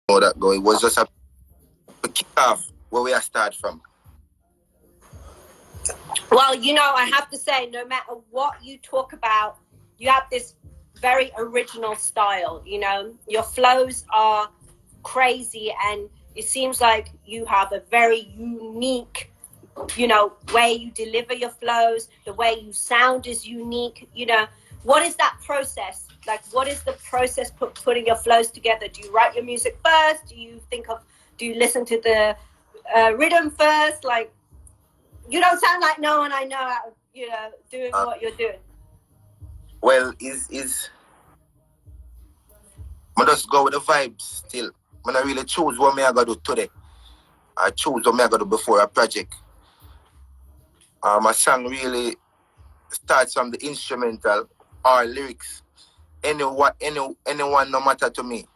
know that go. It was just a kick off where we are start from. Well, you know, I have to say, no matter what you talk about, you have this very original style. You know, your flows are crazy, and it seems like you have a very unique, you know, way you deliver your flows. The way you sound is unique. You know, what is that process? Like, what is the process putting your flows together? Do you write your music first? Do you listen to the rhythm first? Like, you don't sound like no one I know out, you know, doing what you're doing. Well, I just go with the vibes still. I don't really choose what me I gotta do today. I choose what me I gotta do before a project. My song really starts from the instrumental or lyrics. Anyone, no matter to me.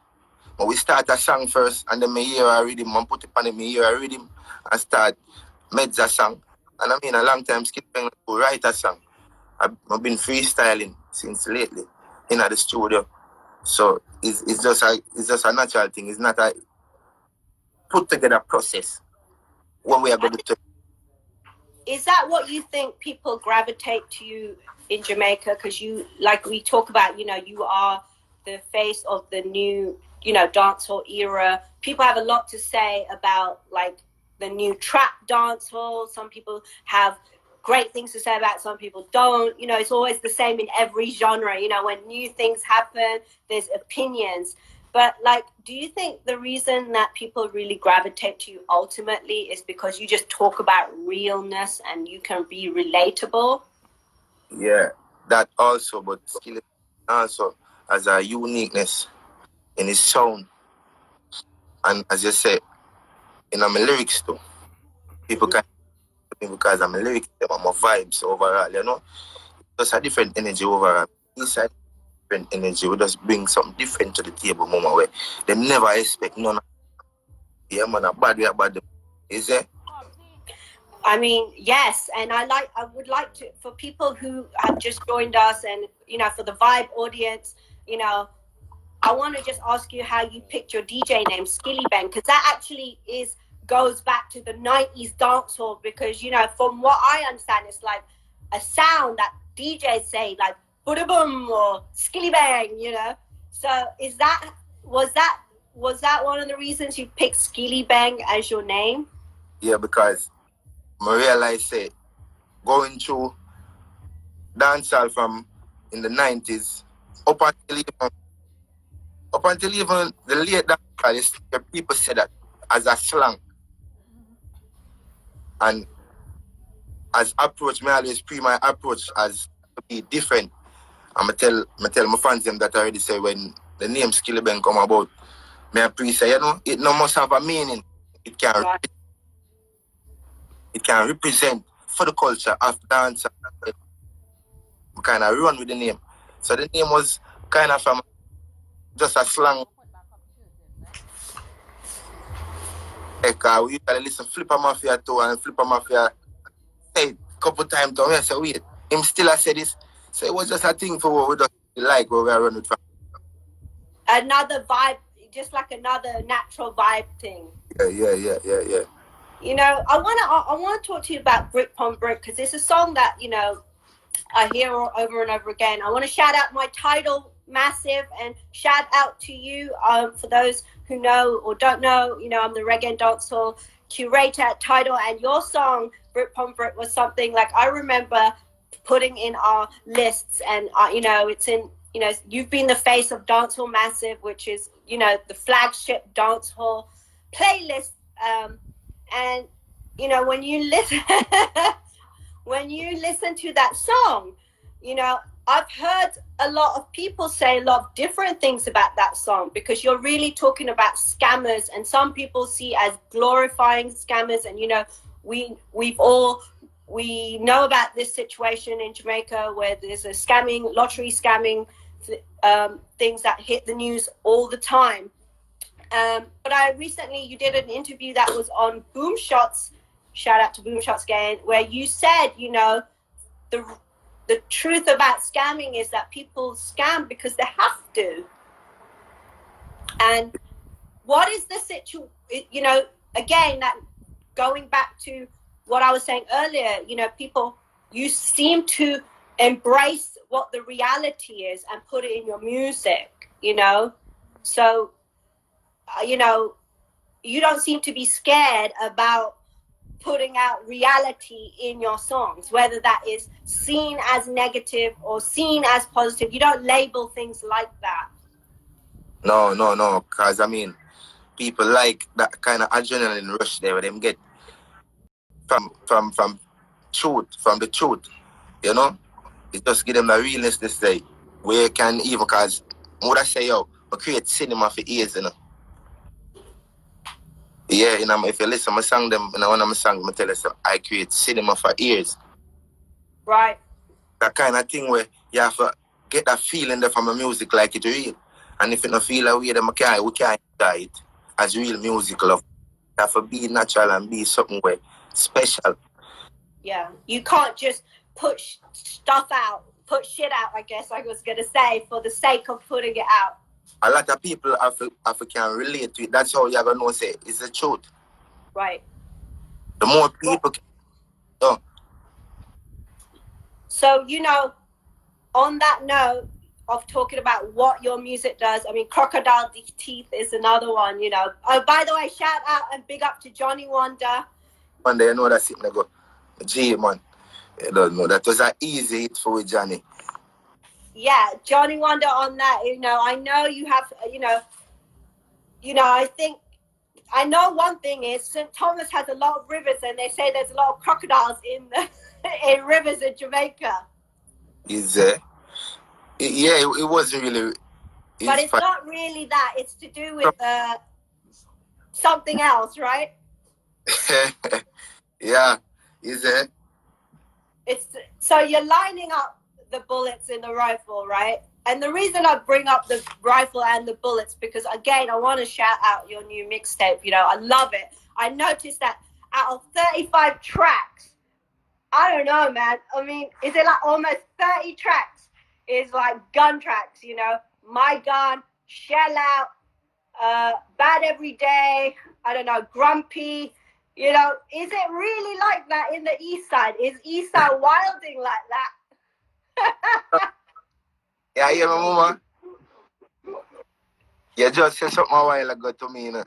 But we start a song first, and then me hear a rhythm, and put it on it, me hear a rhythm, and start meds a song. And I mean, a long time skipping to write a song. I've been freestyling since lately in the studio. So it's just a natural thing. It's not a put together process. What we are going to do. Is that what you think people gravitate to you in Jamaica? Because you, like we talk about, you know, you are the face of the new, you know, dancehall era. People have a lot to say about like the new trap dancehall. Some people have great things to say about it, some people don't. You know, it's always the same in every genre. You know, when new things happen, there's opinions. But like, do you think the reason that people really gravitate to you ultimately is because you just talk about realness and you can be relatable? Yeah, that also, but skill also has a uniqueness in his sound. And as you say, in my lyrics too. People can because I'm a lyrics, I'm a vibes overall, you know. Just a different energy overall. Inside different energy, we just bring something different to the table, mama, where they never expect none of yeah, man, a bad way about them. Is it? I mean, yes, and I would like to, for people who have just joined us, and you know, for the Vibe audience, you know, I want to just ask you how you picked your DJ name, skillibeng, because that actually goes back to the 90s dancehall. Because you know, from what I understand, it's like a sound that DJs say, like "boom boom" or "skillibeng," you know. So was that one of the reasons you picked skillibeng as your name? Yeah, because I realized that going through dancehall from in the 90s up until even the late dancehall, people say that as a slang. And as approach, me always my approach as to be different. I'm tell my fans them that I already say when the name skillibeng come about, me I say, you know, it no must have a meaning. It can Right. It can represent for the culture of dance. We kind of run with the name. So the name was kind of from just a slang. Like, we usually listen Flipper Mafia too, and Flipper Mafia say a couple times to me, I say, wait, him still I say this. So it was just a thing for what we just like where we are running from. Another vibe, just like another natural vibe thing. Yeah. You know, I want to talk to you about Brick Pon Brick, because it's a song that, you know, I hear over and over again. I want to shout out my title, Massive, and shout out to you. For those who know or don't know, you know, I'm the reggae and dancehall curator at Tidal, and your song, Brick Pon Brick, was something like I remember putting in our lists, and you know, it's in, you know, you've been the face of Dancehall Massive, which is, you know, the flagship dancehall playlist. And you know, when you listen to that song, you know, I've heard a lot of people say a lot of different things about that song, because you're really talking about scammers, and some people see as glorifying scammers. And you know, we know about this situation in Jamaica where there's a lottery scamming things that hit the news all the time. But you did an interview that was on Boom Shots, shout out to Boom Shots again, where you said, you know, the truth about scamming is that people scam because they have to. And what is the situation? You know, again, that going back to what I was saying earlier, you know, people, you seem to embrace what the reality is and put it in your music, you know. So, you know, you don't seem to be scared about putting out reality in your songs, whether that is seen as negative or seen as positive. You don't label things like that. No, because I mean, people like that kind of adrenaline rush there where them get from the truth, you know. It just give them the realness to say where you can even, because what I say, yo, I create cinema for ears, you know. Yeah, you know, if you listen to my song, them, you know, one of my songs, I tell you, so I create cinema for ears. Right. That kind of thing where you have to get that feeling there from the music like it's real. And if you don't feel that way, then we can't enjoy it as real music love. You have to be natural and be something where special. Yeah, you can't just put stuff out, put shit out, I guess I was going to say, for the sake of putting it out. A lot of people can relate to it. That's how you're going to know, say, it's the truth. Right. The more people can know. So, you know, on that note of talking about what your music does, I mean, Crocodile Teeth is another one, you know. Oh, by the way, shout out and big up to Johnny Wonder. One day, you know that's it, I go, G, man. You don't know, that was an easy hit for Johnny. Yeah, Johnny Wonder on that, you know, I know you have, you know, I think, I know one thing is St. Thomas has a lot of rivers, and they say there's a lot of crocodiles in rivers in Jamaica. It wasn't really. But it's not really that. It's to do with something else, right? Yeah, is it? It's so you're lining up the bullets in the rifle, right? And the reason I bring up the rifle and the bullets, because again, I want to shout out your new mixtape. You know, I love it. I noticed that out of 35 tracks, I don't know, man. I mean, is it like almost 30 tracks is like gun tracks, you know? My Gun, Shell Out, Bad Every Day, I don't know, Grumpy. You know, is it really like that in the East Side? Is East Side wilding like that? Yeah, my mama. You just said something a while ago to me, you know,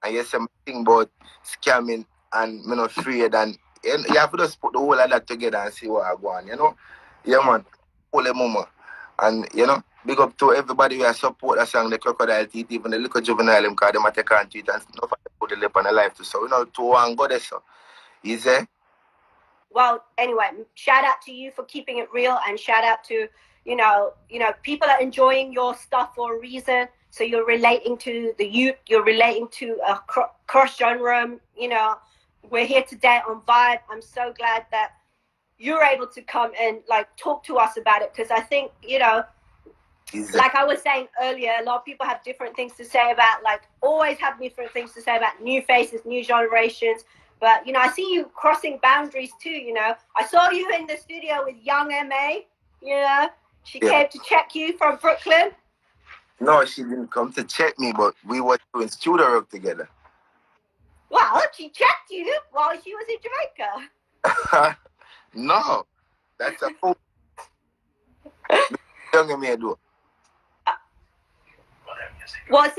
and you said something about scamming and me not afraid, and you have to just put the whole of that together and see what I go on, you know? Yeah, man. Holy mama. And, you know, big up to everybody who support that song, the Crocodile Teeth, even the little juvenile, because they might take on to it and not put the lip on the life to. So, you know, to one go there, so. Easy. Well, anyway, shout out to you for keeping it real, and shout out to, you know, people are enjoying your stuff for a reason. So you're relating to the youth, you're relating to a cross genre, you know. We're here today on Vybe. I'm so glad that you're able to come and like talk to us about it, because I think, you know, like I was saying earlier, a lot of people have different things to say about, like, always have different things to say about new faces, new generations. But, you know, I see you crossing boundaries too, you know. I saw you in the studio with Young M.A., you know. She came to check you from Brooklyn. No, she didn't come to check me, but we were doing studio work together. Well, she checked you while she was in Jamaica. No, that's a fool. Young M.A. do. Well, is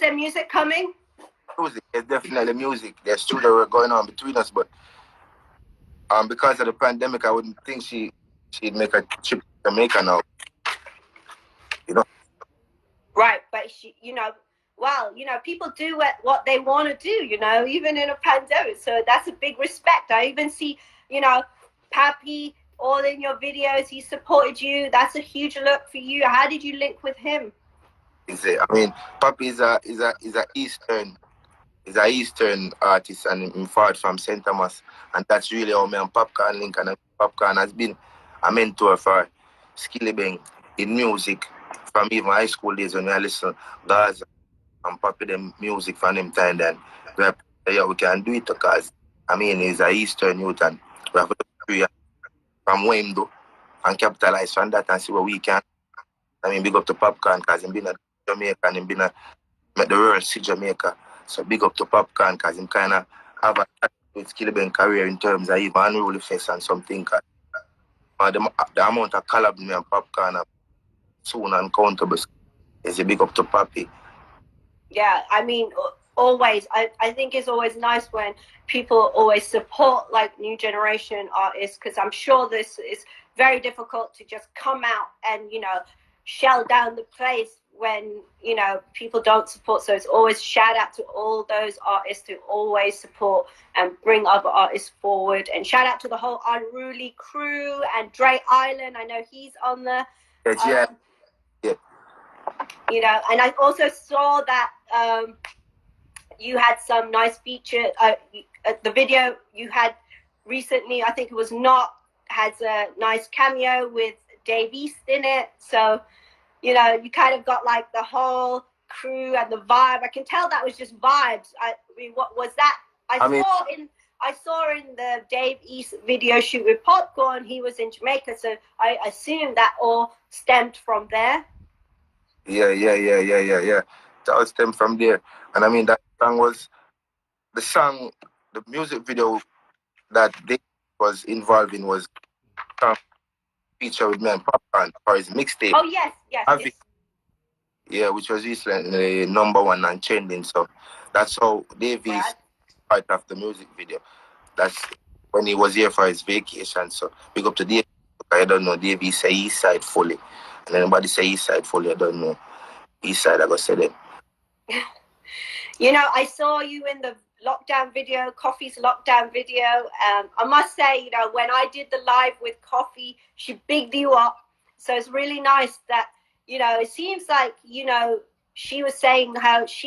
there music coming? Music, there's definitely music. There's studio work going on between us, but because of the pandemic, I wouldn't think she'd make a trip to Jamaica now. You know? Right, but she, you know, well, you know, people do what they want to do, you know, even in a pandemic. So that's a big respect. I even see, you know, Pappy all in your videos. He supported you. That's a huge look for you. How did you link with him? I mean, Pappy is a Eastern artist, and in fact from St. Thomas, and that's really how me and Popcorn link. And Popcorn has been a mentor for skillibeng in music from even high school days when I listen Gaza and Pappy them music from them time. Then we can do it because I mean he's a Eastern youth, and we have to from Wemdo and capitalize on that and see what we can. I mean, big up to Popcorn because he's been a Jamaican, he's been a make the world see Jamaica. So big up to Popcorn because him kind of have a with skillibeng career in terms of even unruly face and something. The amount of collab me and Popcorn are soon uncountable. Is a big up to Papi. Yeah, I mean, always. I think it's always nice when people always support like new generation artists, because I'm sure this is very difficult to just come out and, you know, shell down the place when, you know, people don't support. So it's always shout out to all those artists who always support and bring other artists forward, and shout out to the whole Unruly crew and Dre Island. I know he's on the Yeah. You know, and I also saw that you had some nice feature. The video you had recently, I think it was Not, has a nice cameo with Dave East in it. So, you know, you kind of got like the whole crew and the vibe. I can tell that was just vibes. I mean, what was that? I saw in the Dave East video shoot with Popcorn, he was in Jamaica. So I assume that all stemmed from there. Yeah. That all stemmed from there. And I mean, that song was the music video that they was involved in was feature with me and Popcorn for his mixtape. Oh, yes. Yeah, which was recently #1 and trending. So that's how Davies part of the music video. That's when he was here for his vacation. So big up to Dave. I don't know. Davies say East Side fully. And anybody say East Side fully, I don't know. East Side, I gotta say that. You know, I saw you in the lockdown video, Coffee's lockdown video. I must say, you know, when I did the live with Coffee, she bigged you up. So it's really nice that, you know, it seems like, you know, she was saying how she